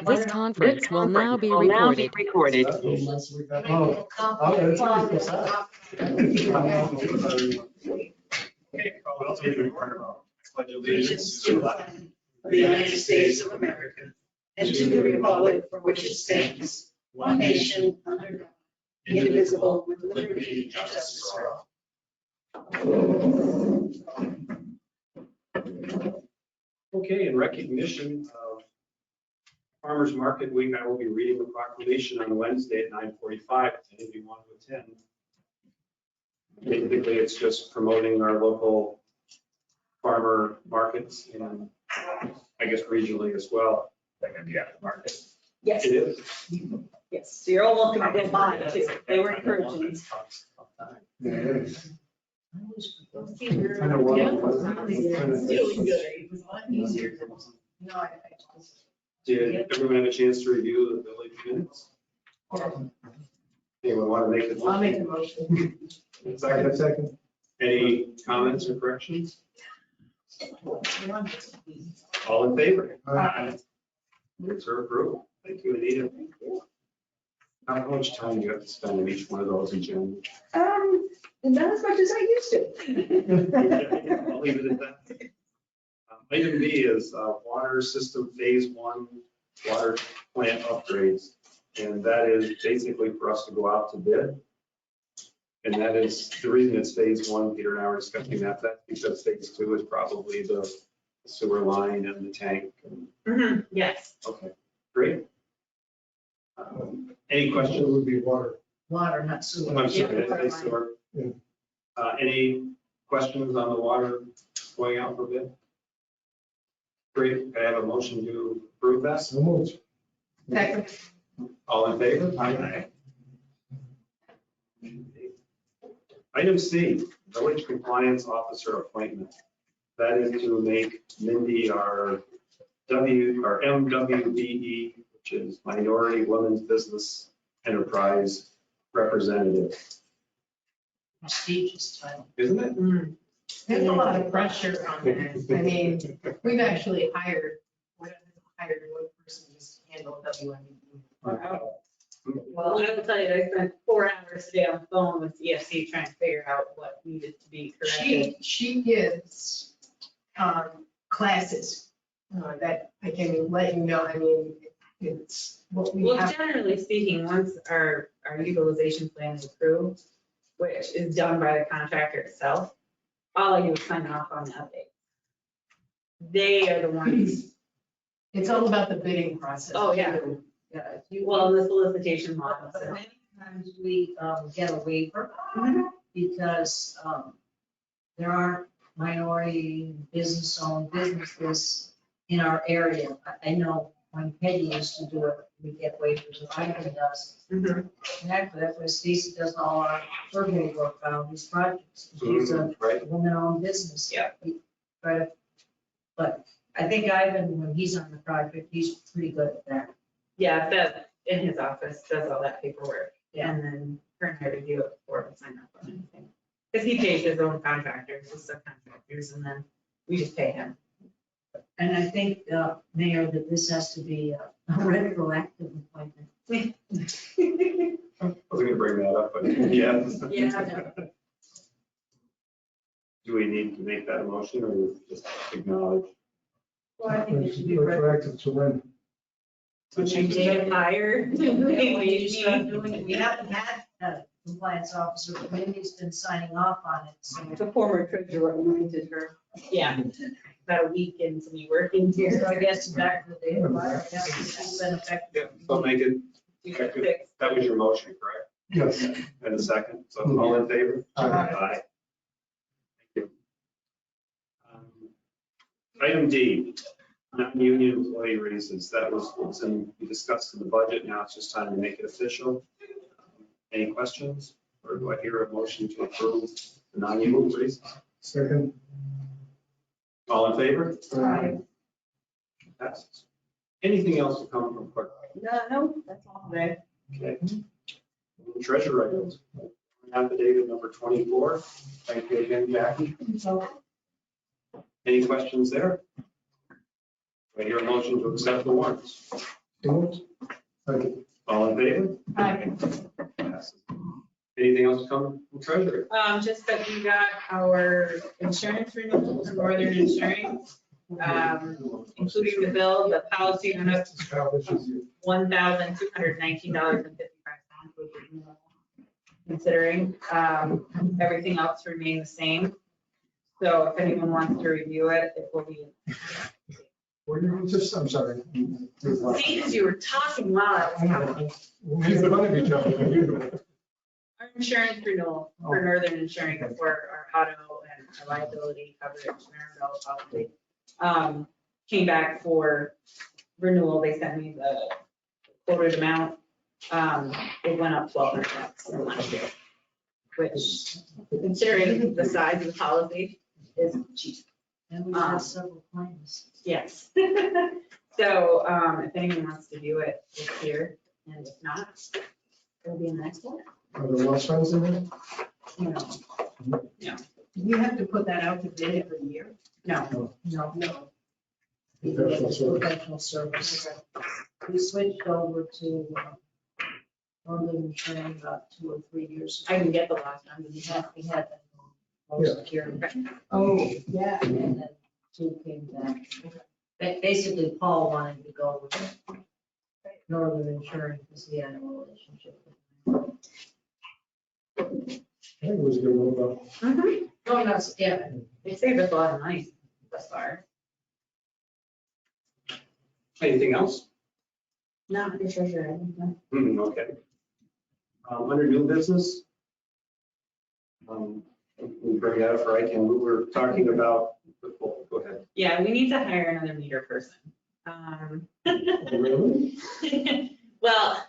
This conference will now be recorded. Pledge allegiance to the flag of the United States of America and to the republic for which it stands, one nation under God, indivisible, with liberty and justice for all. Okay, in recognition of Farmers Market Week, I will be reading the proclamation on Wednesday at 9:45 if any of you want to attend. Basically, it's just promoting our local farmer markets and I guess regionally as well. They're going to be at the market. Yes, It is. yes. So you're all welcome to go by too. They were encouraging. Kind of what- Yeah. It's really good. It was a lot easier than, no, I just. Did everyone have a chance to review the village minutes? Anyone want to make it? I'll make a motion. Second. Any comments or corrections? All in favor? Aye. It's her approval. Thank you, Anita. How much time do you have to spend on each one of those in general? Not as much as I used to. I'll leave it at that. Item B is water system phase 1 water plant upgrades. And that is basically for us to go out to bid. And that is the reason it's phase 1, Peter and I were discussing that, that's because phase 2 is probably the sewer line and the tank. Yes. Okay, great. Any It questions? would be water. Water, not sewer. I'm sorry, Yeah, I sewer. Yeah. Any questions on the water going out for bid? Great, I have a motion to approve that. So moved. Second. All in favor? Aye. Item C, village compliance officer appointment. That is to make Mindy our MWBE, which is Minority Women's Business Enterprise Representative, Prestigious title. isn't it? There's a lot of pressure on that. I mean, we've actually hired one person just to handle WME. Well, I will tell you, I spent 4 hours today on the phone with EFC trying to figure out what needed to be corrected. She gives classes that I can let you know. I mean, it's what we Well, have. generally speaking, once our utilization plan is approved, which is done by the contractor itself, all I do is sign off on the update. They are the ones, It's all about the bidding process. Oh, yeah. Yeah. well, the solicitation model. But so. many times we get a waiver because there aren't minority business-owned businesses in our area. I know when Peggy used to do it, we get waivers, if Ivan does. Mhm. And actually, that's where Stacy does all our survey work on these projects. She's a Right, woman-owned business. Yeah. But I think Ivan, when he's on the project, he's pretty good at that. Yeah, that in his office does all that paperwork. Yeah. And then her and I review it before we sign up on anything. Because he pays his own contractors, his subcontractors, and then we just pay him. And I think, Mayor, that this has to be a retroactive appointment. I was gonna bring that up, but yeah. Yeah. Do we need to make that a motion or just acknowledge? Well, I think it should be Retroactive to when? So she just- Date higher. We just start doing it. We haven't had a compliance officer, but Mindy's been signing off on it, so. The former treasurer reminded her. Yeah, about a week into me working So here. I guess back to the day of fire, yeah, it's been effective. Yeah, so make it, that was your motion, correct? Yes. And a second, so all in favor? Aye. Thank you. Item D, non-union employee raises. That was what's we discussed in the budget. Now it's just time to make it official. Any questions? Or do I hear a motion to approve the non-union raises? Second. All in favor? Aye. Passes. Anything else to come from clerk? No, that's all today. Okay. Treasurer items. Affidavit number 24. Thank you again, Jackie. Any questions there? Do I hear a motion to accept the warrants? So moved. Second. All in favor? Aye. Passes. Anything else come from treasurer? Just that we got our insurance renewal from Northern Insurance, including the bill, the policy went up Establishes you. $1,219.55, which is minimal, considering, everything else remained the same. So if anyone wants to review it, it will be. What did you just, I'm sorry. See, because you were talking while I was talking. We made fun of each other. Our insurance renewal for Northern Insurance for our auto and our liability coverage, marital policy, came back for renewal. They sent me the quoted amount. It went up $1,200 from last year, which considering the size of the policy is cheap. And we have several claims. Yes. So, if anyone wants to do it, it's here, and if not, it'll be in the next one. Are there lost funds in there? You know, You have to put that out to bid every year? no, No. Professional service. Professional service. We switched over to Northern Insurance about 2 or 3 years I ago. can get the last one. We had that most year. Oh, yeah. And then 2 came back. Basically, Paul wanted to go with Northern Insurance because he had a relationship with them. I think it was a good one, though. Mhm. Oh, that's, yeah. They saved us a lot of money thus far. Anything else? Not the treasurer, I think, no. Okay. Under new business. We bring that up, right? And we were talking about, oh, go ahead. Yeah, we need to hire another meter person. Really? Well,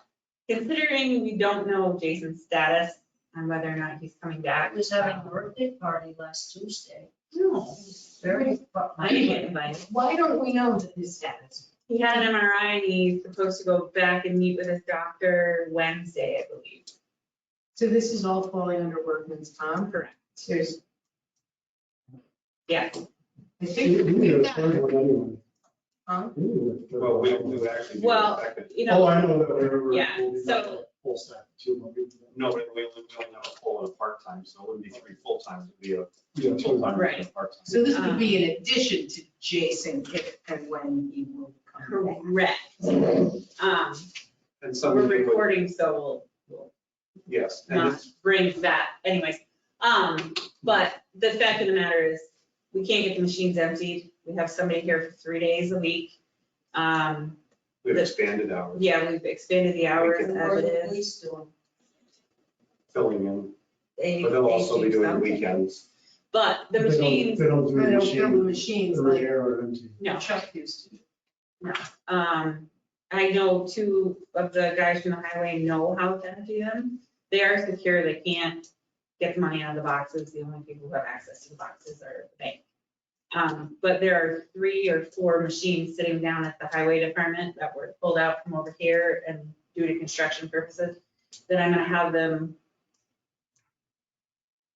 considering we don't know Jason's status on whether or not he's coming I back. was having a birthday party last Tuesday. No, Very. I didn't get invited. Why don't we know his status? He had an MRI and he's supposed to go back and meet with his doctor Wednesday, I believe. So this is all falling under workman's comp? Correct. There's, Yeah, I You think need we've a got, third one anyway. huh? You need a third Well, one. we actually. Well, you Oh, know, I know that whenever. Yeah, we'll be so- back at Full staff too. won't we? No, we only have a full and a part-time, so it wouldn't be 3 full-times, it'd be a Yeah, full-time and a Right. part-time. So this would be in addition to Jason if and when he will come back. correct. And some. We're recording, so we'll Yes, and not it's, bring that anyways. But the fact of the matter is, we can't get the machines emptied. We have somebody here for 3 days a week. we've expanded hours, Yeah, we've expanded the hours Weekend. as Or it the is. police doing. filling in, They- but they'll they also be doing something. weekends. But the They don't- machines, They don't do They the don't build the machine. machines The like repair or empty. no. Chuck used to. I know 2 of the guys from the highway know how to empty them. They are secure, they can't get the money out of the boxes. The only people who have access to the boxes are the bank. But there are 3 or 4 machines sitting down at the highway department that were pulled out from over here and due to construction purposes, that I'm gonna have them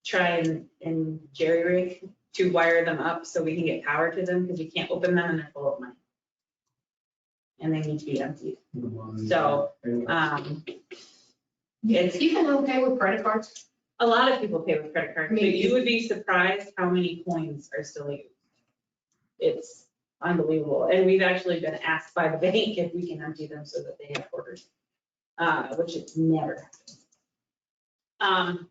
try and jerry rig to wire them up so we can get power to them, because we can't open them and they're full of money. And they need to be emptied. So, Is people okay with credit cards? a lot of people pay with credit cards, but Maybe. you would be surprised how many coins are still used. It's unbelievable. And we've actually been asked by the bank if we can empty them so that they have quarters, which it never happens.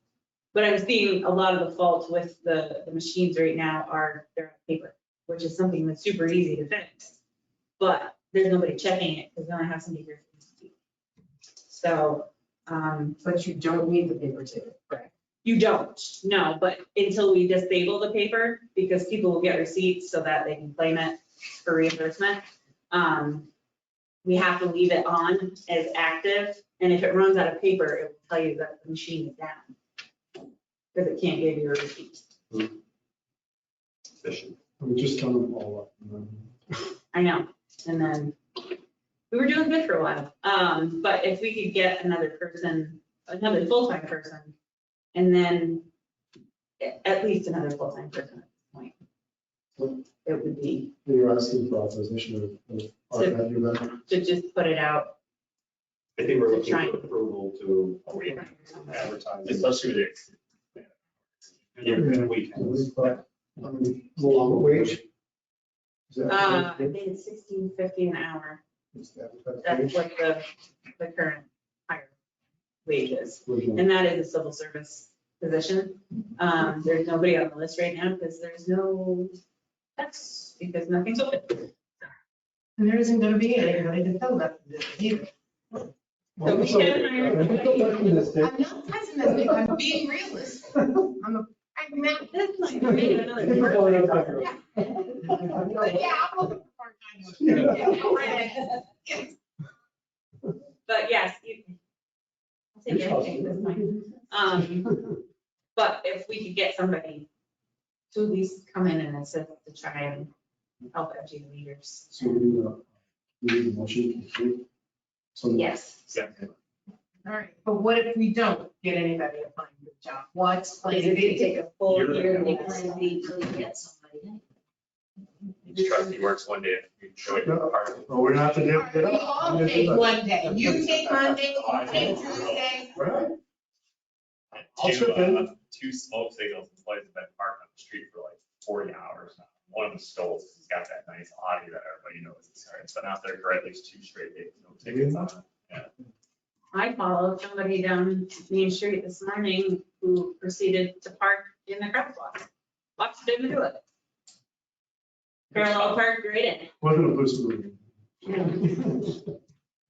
But I'm seeing a lot of the fault with the machines right now are they're on paper, which is something that's super easy to fix. But there's nobody checking it because we only have somebody here. So, But you don't need the paper ticket. Correct. you don't, no, but until we disable the paper, because people will get receipts so that they can claim it for reimbursement. We have to leave it on as active, and if it runs out of paper, it will tell you that the machine is down. Because it can't give you a receipt. Efficient. We just turn them all up. I know, and then, we were doing good for a while. But if we could get another person, another full-time person, and then at least another full-time person at this point. it would be You're asking for authorization of our value then? to just put it out. I think we're looking Trying. for approval to advertise. Especially with In weekends. Minimum wage? Is that- I think it's $16.50 an hour. is that what That's that's what the current higher wage is. paid? And that is a civil service position. There's nobody on the list right now because there's no tests, because nothing's open. And there isn't gonna be anybody to fill that position either. So we can hire somebody. I'm not pessimistic, I'm being realistic. I'm a pragmatic. That's like, we need another person. Yeah, I'm looking for part-time. But yes, I'll take anything this time. But if we could get somebody to at least come in and assist to try and help educate leaders. So we need a motion to approve. So Yes. Second. All right, but what if we don't get anybody to find a job? What's plan It could B? take a full You're- year to make plan B till you get somebody. each trustee works one day, you show it to the party. Well, we're not today. We all take one day. You take Monday, you take Tuesday. Right. I'll chip Two, in. two smoke signals employees have been parked on the street for like 40 hours now. One of them stole, he's got that nice Audi that everybody knows is here. It's been out there for at least 2 straight days, no tickets on it. I followed somebody down Main Street this morning who proceeded to park in the crosswalk. Watched him do it. Parallel park right in it. Wasn't a police movie.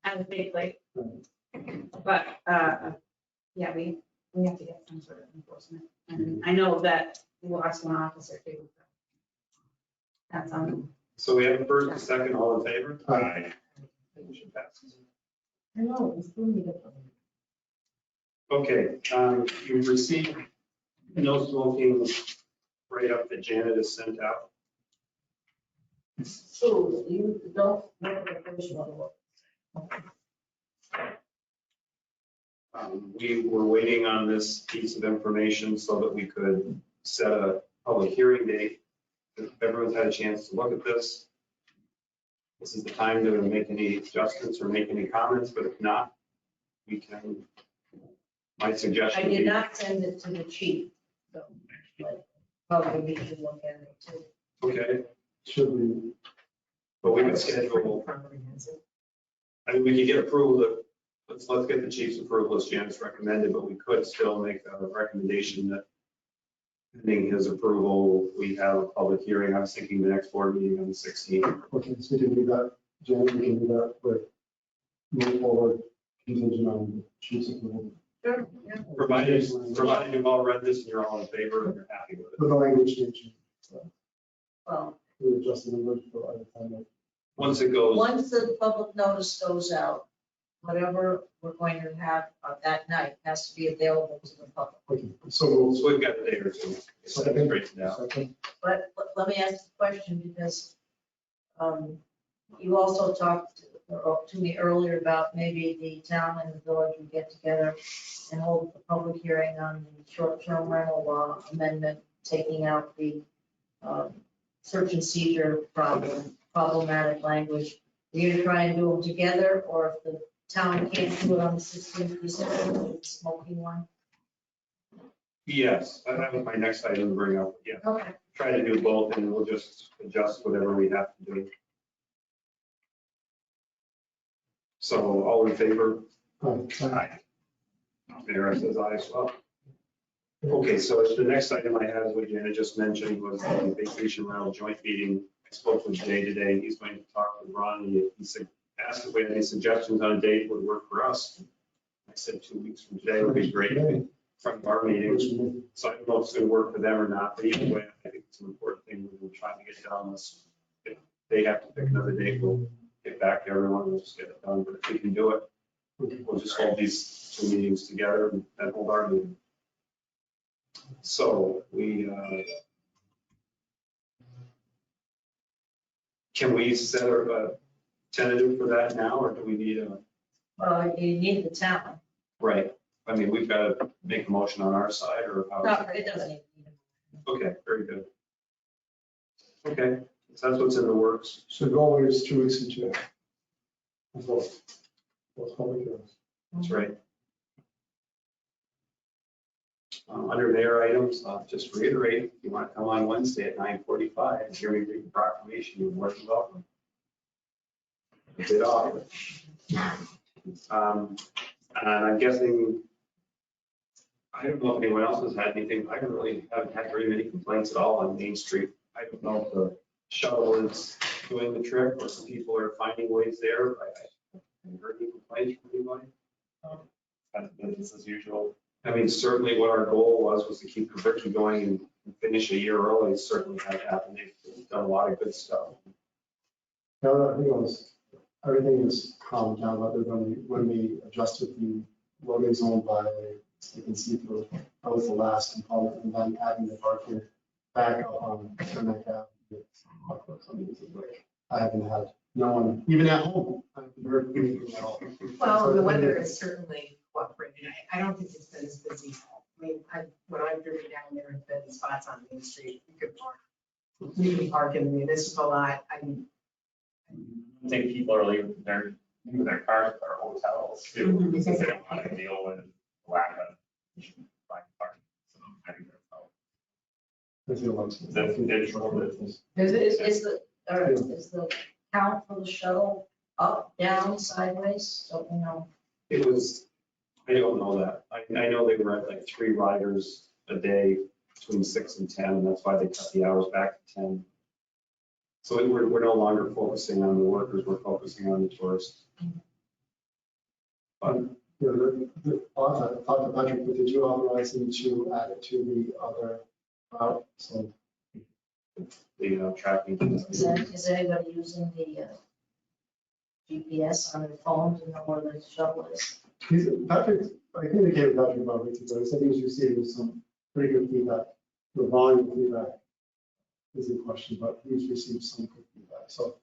At a big plate. But, yeah, we have to get some sort of enforcement. And I know that we lost one officer too. That's So we have a first and second, all in favor? Aye. Motion passes. I know, we still need it. Okay, you've received no smoking write-up that Janet has sent out. So you don't know the first one. We were waiting on this piece of information so that we could set a public hearing date. If everyone's had a chance to look at this, this is the time to make any adjustments or make any comments, but if not, we can, my I suggestion would did be, not send it to the chief, so but probably need to look at it too. okay, Should we? but we could schedule, I mean, we could get approval of, let's get the chief's approval as Janet's recommended, but we could still make a recommendation that pending his approval, we have a public hearing. I was thinking the next board meeting on the 16th. Okay, so we can do that, Janet, we can do that, but move forward contingent on the chief's approval. Sure, yeah. Provided you've all read this and you're all in favor and you're happy with it. With the language change. Well, We adjust the language for other time. Once it goes, once the public notice goes out, whatever we're going to have that night has to be available to the public. Okay, so so we've got a day or two. So that's straightened out. second, But let me ask the question because you also talked to me earlier about maybe the town and the village would get together and hold a public hearing on the short-term rental law amendment, taking out the search and seizure problematic language. We're gonna try and do them together, or if the town can't do it on the 16th, the smoking one. Yes, that was my next item to bring up. Yeah, Okay. try to do both and we'll just adjust whatever we have to do. So all in favor? Aye. Mayor says aye as well. Okay, so the next item I had, what Janet just mentioned, was the vacation rental joint meeting. I spoke with Jay today. He's going to talk with Ron. He said, asked if we had any suggestions on a date would work for us. I said 2 weeks from today would be great in front of our meeting. So I don't know if it's going to work for them or not, but either way, I think it's an important thing we're trying to get done. If they have to pick another date, we'll get back to everyone, we'll just get it done. But if we can do it, we'll just hold these 2 meetings together and hold our meeting. So can we set a tentative for that now, or do we need a, You need the town. right? I mean, we've got to make a motion on our side or how? No, it doesn't need. Okay, very good. Okay, so that's what's in the works. So the goal is 2 weeks in jail. That's all. That's public hearings. That's right. Under mayor items, I'll just reiterate, if you want to come on Wednesday at 9:45 and hear me read the proclamation, you're more than welcome. A bit off. And I'm guessing, I don't know if anyone else has had anything, I haven't had very many complaints at all on Main Street. I don't know if the shuttle is doing the trick or some people are finding ways there. I haven't heard any complaints from anybody. Kind of business as usual. I mean, certainly what our goal was to keep Kavicki going and finish a year early. Certainly had happened. They've done a lot of good stuff. No, I think it was, everything is calmed down, other than when we adjusted the loading zone by, you can see through, that was the last component, and then adding the parking back up on Connect Avenue. I haven't had, no one, even at home, I haven't heard anything at all. Well, the weather is certainly cooperating. I don't think it's been as busy. I mean, when I've driven down there, have been spots on Main Street, you could park. You can park in the municipal lot. I think people are leaving their cars at their hotels too, because they don't want to deal with lack of parking. So I think that's how. I feel like- Is the count for the shuttle up, down, sideways? Don't we know? It was, I don't know that. I know they were at like 3 riders a day between 6 and 10, and that's why they cut the hours back to 10. So we're no longer focusing on the workers, we're focusing on the tourists. But Yeah, I talked to Patrick, but did you authorize him to add it to the other route? So the tracking. Is anybody using the GPS on their phone to know where the shuttle is? Patrick, I communicated with Patrick about it, but he said he was receiving some pretty good feedback. The volume of feedback is in question, but he's received some good feedback, so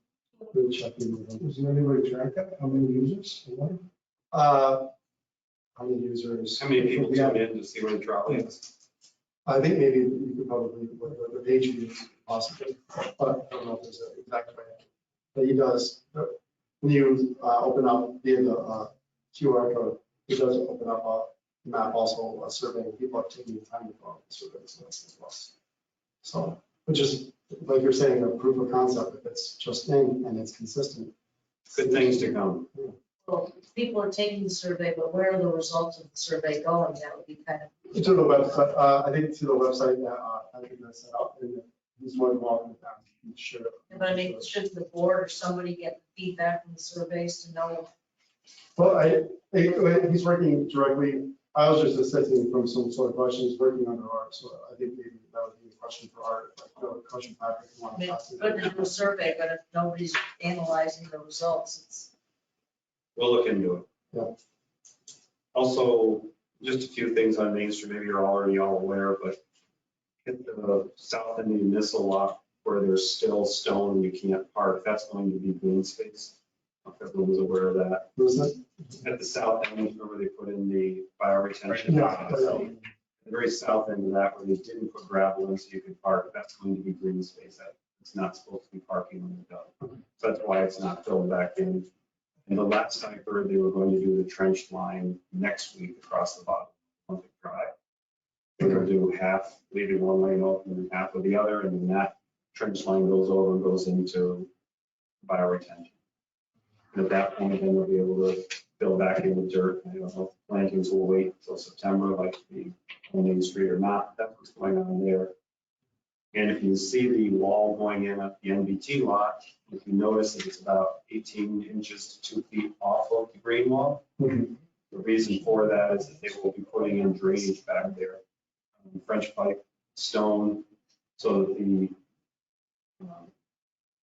we'll check in with him. Is there any way to track that? How many users? How many users? How many people tune in to see where the trolley is? I think maybe you could probably, the page views possibly, but I don't know if there's an exact way. But he does, when you open up via the QR code, it does open up a map, also a survey, people are taking the time to go on the survey, so that's a plus. So, which is, like you're saying, a proof of concept, if it's just in and it's consistent. Good things to come. Well, people are taking the survey, but where are the results of the survey going? That would be kind of. To the website, I think to the website that Patrick has set up, and he's more than welcome to share. But I mean, should the board or somebody get feedback from the surveys to know? Well, he's working directly, I was just assisting from some sort of questions, working under Art, so I think maybe that would be a question for Art, like, a question Patrick. I mean, it's good to do a survey, but if nobody's analyzing the results, it's. We'll look into it. Yeah. Also, just a few things on Main Street, maybe you're already all aware, but hit the south end of the municipal lot where there's still stone and you can't park, that's going to be green space. I don't know if everyone was aware of that. Was that? At the south end, remember they put in the bioretention. Yeah. The very south end of that where they didn't put gravel in so you could park, that's going to be green space. It's not supposed to be parking when they're done. So that's why it's not filled back in. And the last I heard, they were going to do the trench line next week across the bottom of the drive. They're going to do half, leaving one lane open and half of the other, and then that trench line goes over and goes into bioretention. And at that point, then they'll be able to fill back in the dirt. I don't know if plantings will wait until September, like the Main Street or not. That's what's going on there. And if you see the wall going in at the NBT lot, if you notice that it's about 18 inches to 2 feet off of the green wall. Mhm. The reason for that is that they will be putting in drainage back there. French pipe, stone, so that the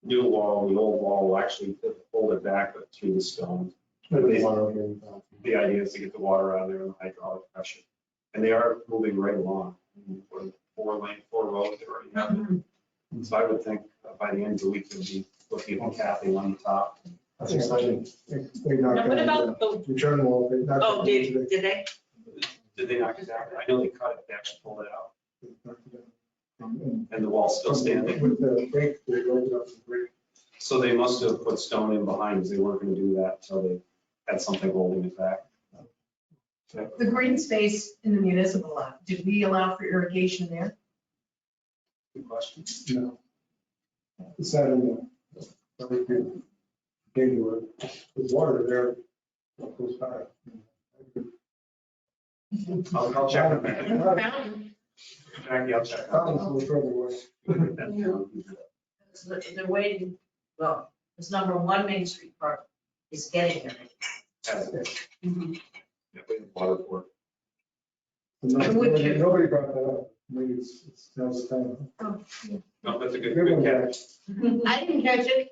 new wall, the old wall will actually hold it back through the stone. The idea is to get the water out of there and the hydraulic pressure. And they are moving right along. For 4 roads they already have. So I would think by the end of the week, they'll be looking at capping on the top. That's exciting. Now, what about the, Return wall. oh, did they? Did they knock it down? I know they cut it, they actually pulled it out. And and the wall's still standing. With the break, they opened up the break. So they must have put stone in behind, because they weren't gonna do that until they had something holding it back. The green space in the municipal lot, did we allow for irrigation there? Good question. No. It's not in the, anywhere. There's water there. Goes by. I'll check on that. Fountain. Jackie, I'll check. Fountains a little further away. So they're waiting, well, this number 1 Main Street Park is getting there. Water for Nobody brought that up. Maybe it's now it's time. No, that's a good Good one, catch. I didn't catch it.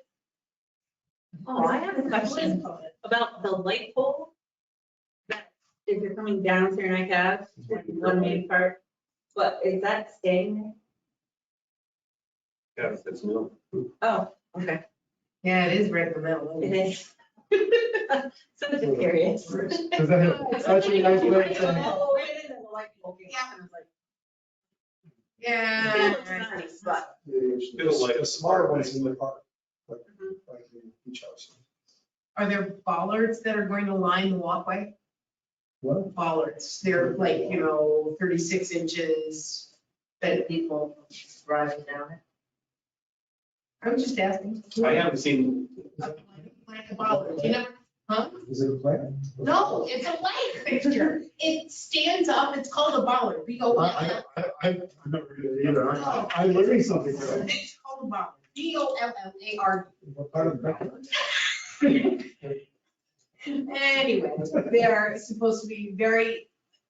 Oh, I have a question about the light pole. That if you're coming down Saranac Ave, one main part, but is that staying Yeah, it's new. there? Oh, okay. Yeah, it is right in the middle. It is. So just curious. Because I have such a nice way of saying, Oh, it is in the light pole. Yeah. I was like, Yeah. it looks nice, but It'll light the up smaller the park ones in the park, like the beach house. Are there bollards that are going to line the walkway? What? Bollards, they're like, 36 inches. But People driving down it. I'm just asking. I haven't seen, Like a bollard, huh? Is it a plant? No, it's a light fixture. It stands up, it's called a bollard, I've never heard it either. I'm learning something today. It's called a bollard, BOLLARD. What part of the background? Anyway, they're supposed to be very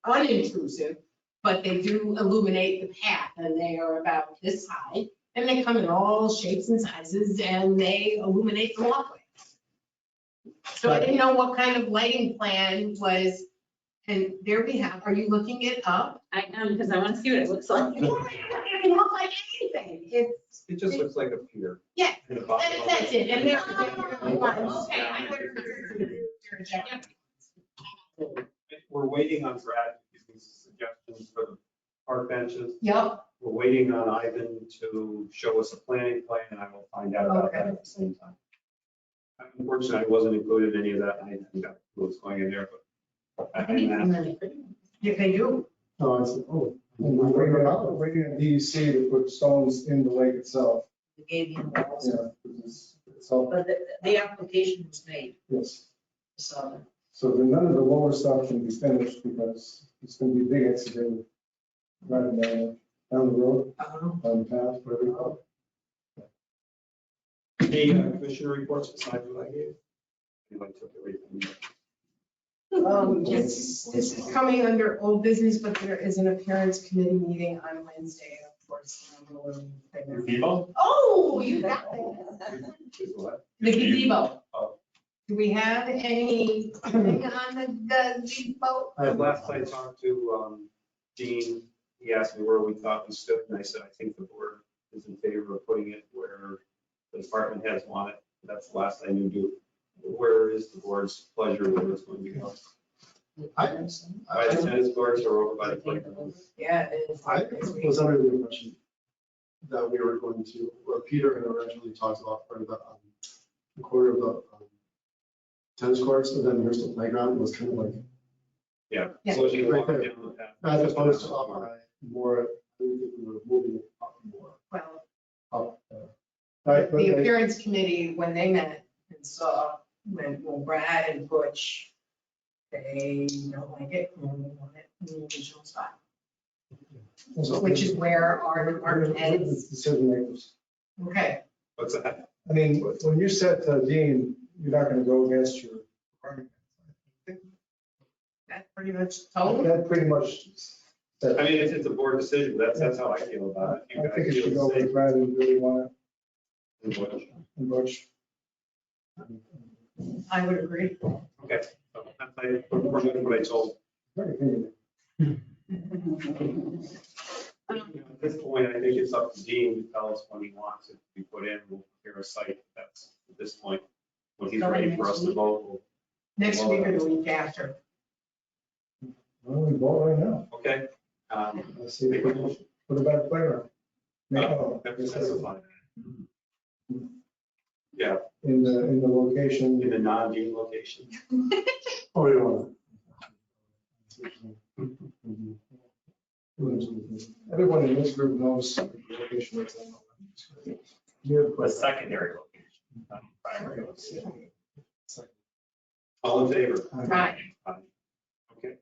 unintrusive, but they do illuminate the path, and they are about this high. And they come in all shapes and sizes, and they illuminate the walkway. So I didn't know what kind of lighting plan was, and there we have, are you looking it up? I am, because I want to see what it looks like. It doesn't look like anything. It's, it just looks like a pier. yeah, In a box. that's it, and they're. Okay, I We're waiting on Brad, to give me suggestions for the park benches. Yep, We're waiting on Ivan to show us a planning plan, and I will find out about that at the same time. Unfortunately, I wasn't included in any of that. I think that what's going in there, but I didn't ask. yeah, they do. No, I said, oh. We're waiting on DEC to put stones in the lake itself. The Gabion walls. Yeah. It's all, But the application was made, yes. so So then none of the lower stuff can be finished because it's going to be big accident right down the road, on the path, whatever you call Any commissioner reports besides what I gave? Anybody took everything? This is coming under old business, but there is an appearance committee meeting on Wednesday, of course. Vivo? Oh, you got it. What? The gazebo. Oh. Do we have anything on the gazebo? Last I talked to Dean, he asked me where we thought we stood, and I said, I think the board is in favor of putting it where the department heads want it. That's the last I knew. Where is the board's pleasure where it's going to go? By the tennis courts or over by the playground? Yeah, it is. I was under the impression that we were going to, or Peter had originally talked about part of the quarter of the tennis courts, and then here's the playground, was kind of like, Yeah. Yeah. So as you walk down the path. as opposed to up high, more, I think we were moving it up more, Well, up. Right, but the appearance committee, when they met and saw, when Brad and Butch, they don't like it, and they want it in the original spot, which is where our department heads. Decision makers. Okay, What's that? I mean, when you said to Dean, you're not gonna go against your department. that's pretty much told. That pretty much said. I mean, it's a board decision. That's how I feel about it. I think it feel should the go same. with Brad and really want And Butch. it, and Butch. I would agree. Okay. So that's what I told. Very opinionated. At this point, I think it's up to Dean to tell us when he wants it to be put in. We'll prepare a site. That's at this point, when he's ready for us to vote. Next week or the week after. Well, we vote right now. Okay. Let's see, what about the playground? That's a fun. Yeah, In the location. in the non-dean location. Oh, you want Everyone in this group knows the location. it's in. Yeah, The secondary location, not primary location. All in favor? Right. Okay.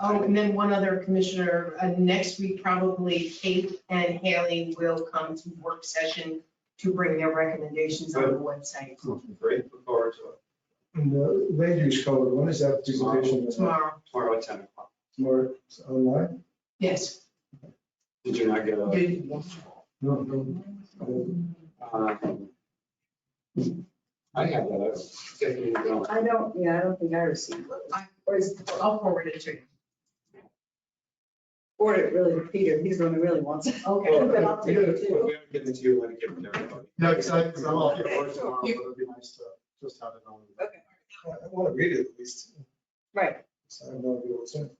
Oh, and then one other commissioner, next week, probably Kate and Haley will come to work session to bring their recommendations on the website Great, look forward to it. And the land use code, when is that presentation? tomorrow. Tomorrow at 10 o'clock. Tomorrow, online? Yes. Did you not get a? No. I have that. I was taking it down. I don't think I received it. Or is, I'll forward it to you. forward it really to Peter, he's the one who really wants it. Okay. But I'll take it too. We haven't given it to you, let it give it to everybody. Yeah, because I'm off at work tomorrow, but it'd be nice to just have it on. Okay, I want to read it at least. right. So I have no idea what's in it.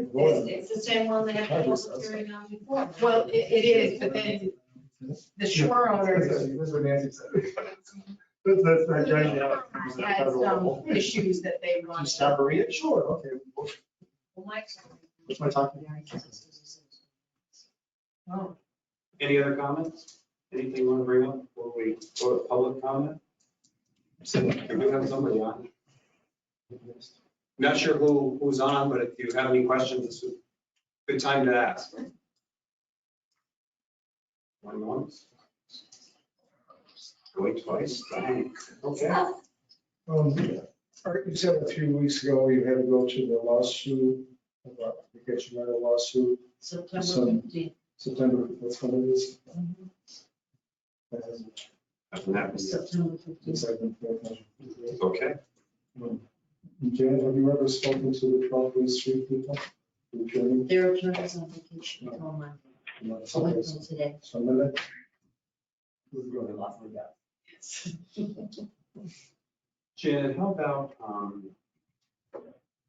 It's the same one they had the public hearing on before. Well, it is, but then the shore owner This is what Nancy said. That's not joining out. has some issues that they want. Just have a read it? Sure, okay. Well, Mike's- What's my talking? Oh, Any other comments? Anything you want to bring up before we go to public comment? We do have somebody on. Not sure who's on, but if you have any questions, it's a good time to ask. Going once. Going twice. Okay. You said a few weeks ago you had to go to the lawsuit, about vacation rental lawsuit, September Some- 15th. September, that's when it is. That hasn't- Hasn't happened yet. September 15th. it's like been- Okay. Jan, have you ever spoken to the 12th Street Street people? The attorney? Their attorney's on vacation until Monday. No, So Sunday. until today. Sunday? Janet, how about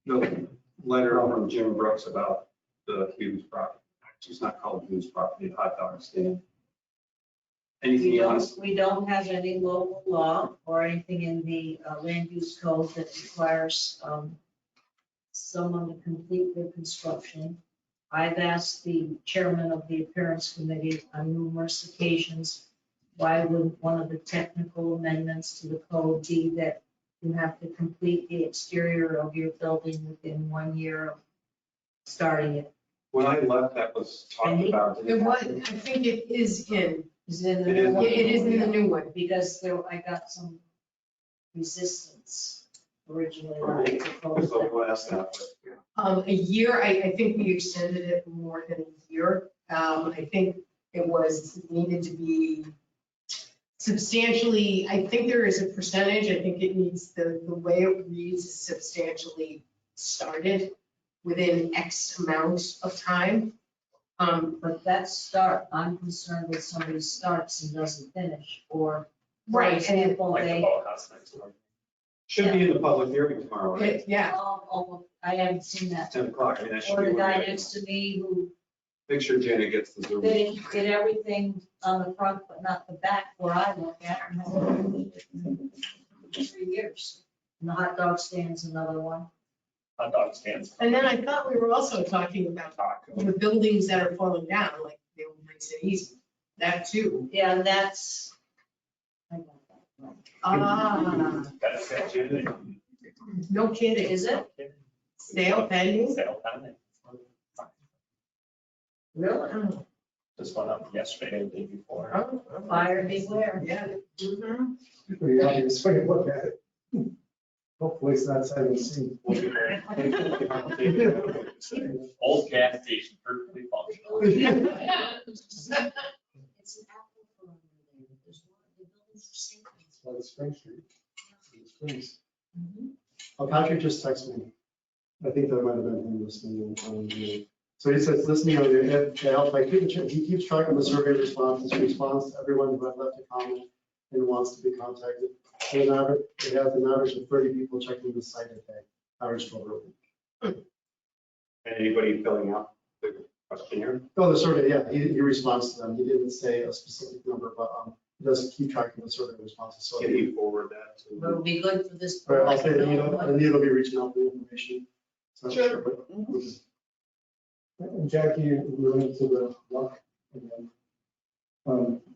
the letter from Jim Brooks about the Hughes property? It's not called Hughes property, the hot dog stand. Anything else? We don't have any local law or anything in the land use code that requires someone to complete their construction. I've asked the chairman of the appearance committee on numerous occasions, why would one of the technical amendments to the code be that you have to complete the exterior of your building within 1 year of starting it? When I left, that was talked about. it was, I think it is in, Is it in the It new is. one? it is in the new one. Because there, I got some resistance originally when I proposed So it. we'll ask that, but, yeah. A year, I think we extended it more than a year. I think it was needed to be substantially, I think there is a percentage, I think it needs, the way it reads is substantially started within X amount of time. But that start, I'm concerned with somebody starts and doesn't finish, or. for Right, and- example, Like the they, boathouse next door. Should be in the public hearing tomorrow, right? Yeah, I haven't seen that. 10 o'clock. I mean, that should Or be. the guy when we- next to me who Make sure Janet gets the Zoom. did everything on the front, but not the back where I look at. and has 3 years. And the hot dog stand's another one. Hot dog stands. and then I thought we were also talking about Taco. the buildings that are falling down, like the old Nice and Easy, that too. Yeah, and that's. I got that wrong. Ah, That's got Janet. no kidding, Is it? sale pending? Sale pending. Really? Just went up yesterday, the day before. Oh, Buyer beware. Yeah. Mhm. Pretty obvious when you look at it. Hopefully it's not sight unseen. Old gas station, perfectly functional. It's an apple farm there. There's one, the buildings are safe. Well, it's Spring Street. It's Springs. Oh, Patrick just texted me. I think that might have been him listening in. So he says, listening on he keeps track of the survey responses, he responds to everyone who had left a comment and wants to be contacted. It has an average of 30 people checking the site a day, average 12 a week. Anybody filling out the Question here? Oh, the survey, yeah, he responds to them. He didn't say a specific number, but he does keep track of the survey responses. So, Can you forward that to? Will be good for this. all right, I'll say board. Anita will be reaching out with information. So, Sure. but- And Jackie, we're into the luck again.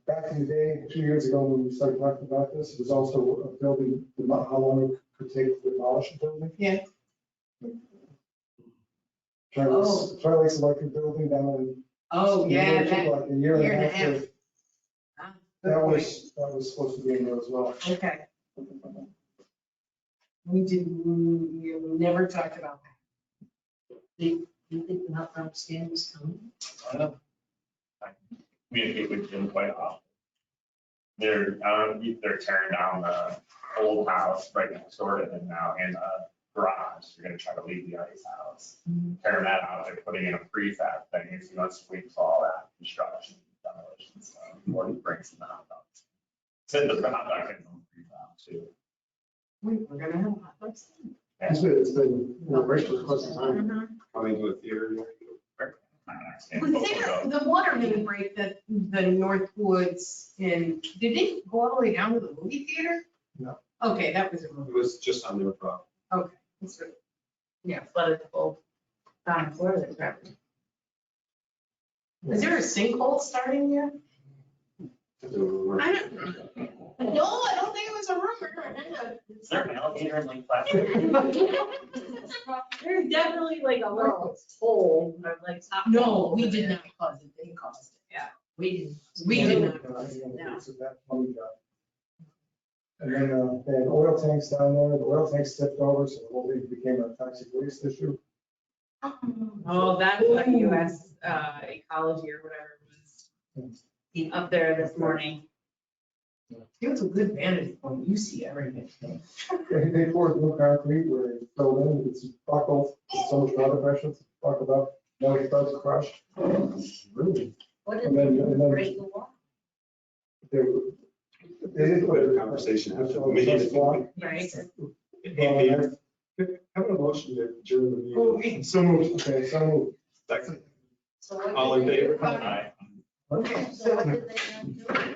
Back in the day, 2 years ago, when we started talking about this, it was also a building, how long it could take to demolish a building. Yeah. Tri-Lakes Electric Building down in. Oh, yeah, that, Like a year year and a half. Good That point. was supposed to be in there as well. Okay. We never talked about that. Do you think the health understand is coming? Communicate with Jim quite often. They're tearing down the old house right next door to them now and the garage. They're gonna try to leave the ice house. Tearing that out, they're putting in a prefab thing. He wants to wait for all that construction, demolition stuff before he brings them out. Said the hot dog and prefab too. We're gonna have hot dogs. It's been, great for quite some time. Coming to a theater. Was there the water main break that the North Woods in, did it go all the way down to the movie theater? No. Okay, that was a It movie. was just on their property. Okay. That's good. Yeah, flooded the whole bottom floor of the property. Is there a sinkhole starting yet? I don't, No, I don't think it was a rumor. Is there an alligator in Lake Placid? there's definitely like a little hole or like top. No, hole we over did there. not cause it. They caused it. We didn't. We did not. It's a bad plumbing job. And then they had oil tanks down there, the oil tanks tipped over, so the whole thing became a toxic waste issue. Oh, that's what US ecology or whatever was up there this morning. It was a good vantage point. You see everything. They poured new concrete where they filled in, it's buckled, so much water pressure, it's buckled up, now it starts to crush. Really? What did And then- they and then- break the wall? They did put Better conversation after the meeting. Right. Hey, Peter. Have a motion to adjourn the meeting. Okay. So moved. Okay, so moved. Second. So what All in did they- favor? Aye. Okay, So what did they not do?